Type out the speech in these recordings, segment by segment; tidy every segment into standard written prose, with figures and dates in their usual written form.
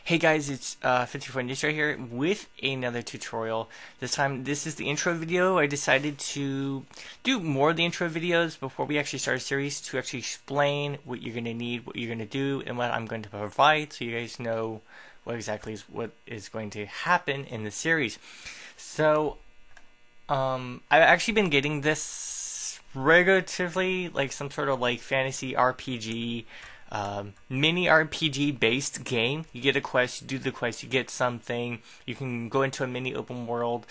Hey guys, it's 54 Ninja right here with another tutorial. This time, this is the intro video. I decided to do more of the intro videos before we actually start a series to actually explain what you're going to need, what you're going to do, and what I'm going to provide so you guys know what is going to happen in the series. So, I've actually been getting this relatively like some sort of like fantasy RPG mini RPG based game. You get a quest, you do the quest, you get something, you can go into a mini open world,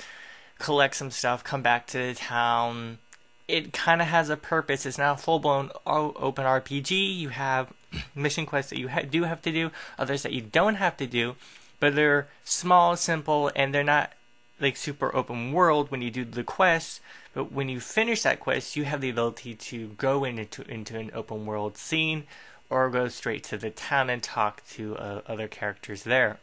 collect some stuff, come back to the town. It kind of has a purpose. It's not a full blown open RPG. You have mission quests that you do have to do, others that you don't have to do, but they're small, simple, and they're not like super open world when you do the quest. But when you finish that quest, you have the ability to go into an open world scene or go straight to the town and talk to other characters there.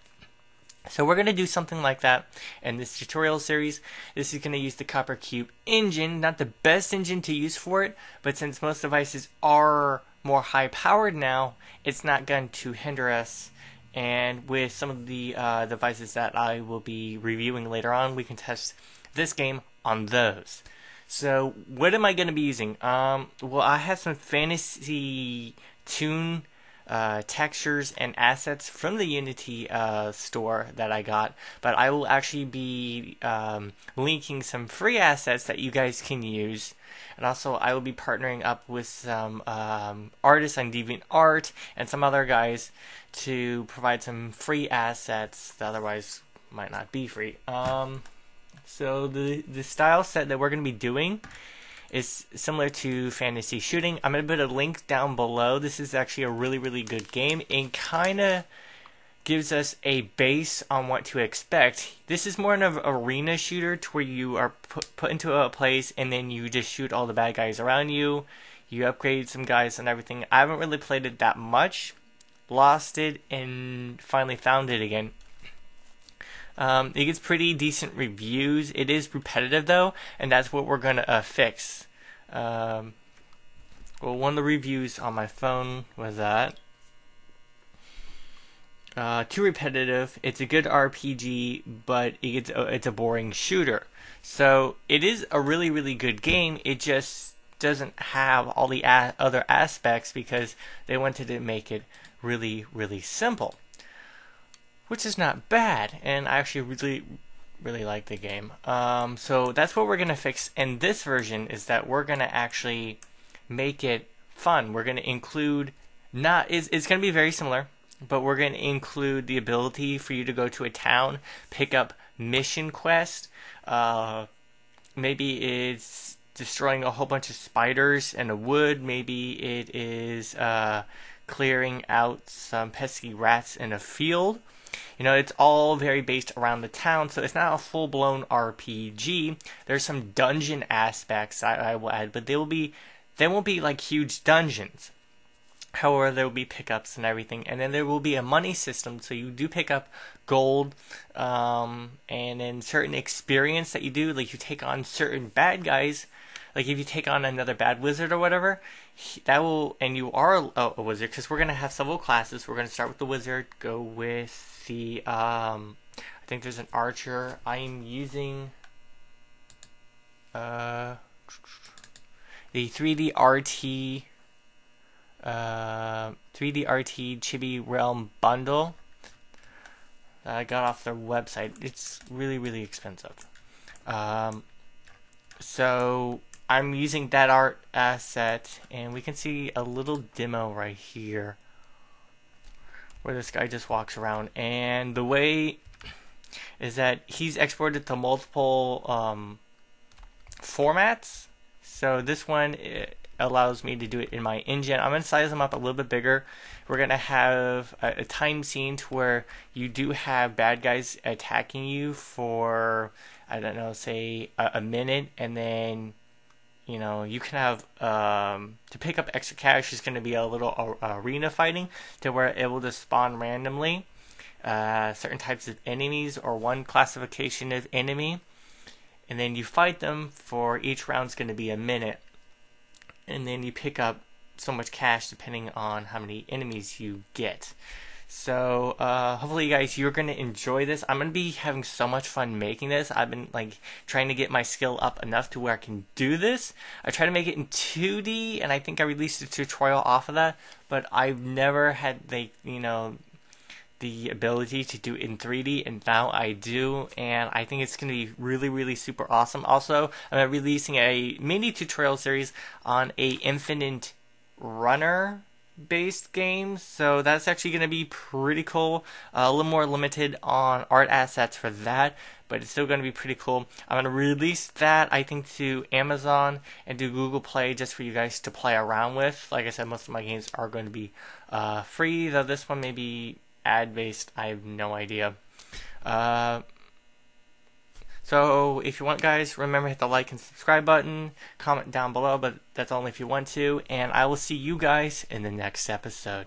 So we're going to do something like that in this tutorial series. This is going to use the Copper Cube engine, not the best engine to use for it, but since most devices are more high powered now, it's not going to hinder us. And with some of the devices that I will be reviewing later on, we can test this game on those. So what am I going to be using? Well, I have some fantasy Toon textures and assets from the Unity store that I got, but I will actually be linking some free assets that you guys can use, and also I will be partnering up with some artists on DeviantArt and some other guys to provide some free assets that otherwise might not be free. So the style set that we're going to be doing is similar to fantasy shooting. I'm going to put a link down below. This is actually a really good game and kind of gives us a base on what to expect. This is more of an arena shooter to where you are put into a place and then you just shoot all the bad guys around you. You upgrade some guys and everything. I haven't really played it that much. Lost it and finally found it again. It gets pretty decent reviews. It is repetitive though, and that's what we're gonna fix. Well, one of the reviews on my phone was that too repetitive. It's a good RPG, but it's a boring shooter. So it is a really good game. It just doesn't have all the other aspects because they wanted to make it really simple, which is not bad, and I actually really like the game. So that's what we're gonna fix in this version, is that we're gonna actually make it fun. We're gonna include it's gonna be very similar, but we're gonna include the ability for you to go to a town, pick up mission quest. Maybe it's destroying a whole bunch of spiders in a wood. Maybe it is clearing out some pesky rats in a field. You know, it's all very based around the town, so it's not a full-blown RPG. There's some dungeon aspects I will add, but they won't be like huge dungeons. However, there will be pickups and everything, and then there will be a money system, so you do pick up gold, and then certain experience that you do, like you take on certain bad guys. Like if you take on another bad wizard or whatever, that will, and you are a wizard, because we're gonna have several classes. We're gonna start with the wizard, go with the I think there's an archer. I'm using the 3D RT 3D RT Chibi Realm bundle that I got off their website. It's really expensive. So I'm using that art asset, and we can see a little demo right here where this guy just walks around, and the way is that he's exported to multiple formats. So this one, it allows me to do it in my engine. I'm going to size them up a little bit bigger. We're going to have a time scene to where you do have bad guys attacking you for, I don't know, say a minute, and then you know, you can have to pick up extra cash is going to be a little arena fighting, to where it will just spawn randomly certain types of enemies or one classification of enemy, and then you fight them. For each round's going to be a minute, and then you pick up so much cash depending on how many enemies you get. So hopefully, you guys, you're gonna enjoy this. I'm gonna be having so much fun making this. I've been like trying to get my skill up enough to where I can do this. I try to make it in 2D, and I think I released a tutorial off of that. But I've never had the ability to do it in 3D, and now I do, and I think it's going to be really, really super awesome. Also, I'm releasing a mini tutorial series on a infinite runner based game, so that's actually going to be pretty cool. A little more limited on art assets for that, but it's still going to be pretty cool. I'm going to release that, I think, to Amazon and to Google Play just for you guys to play around with. Like I said, most of my games are going to be free, though this one may be ad based. I have no idea. So if you want, guys, remember, hit the like and subscribe button, comment down below, but that's only if you want to, and I will see you guys in the next episode.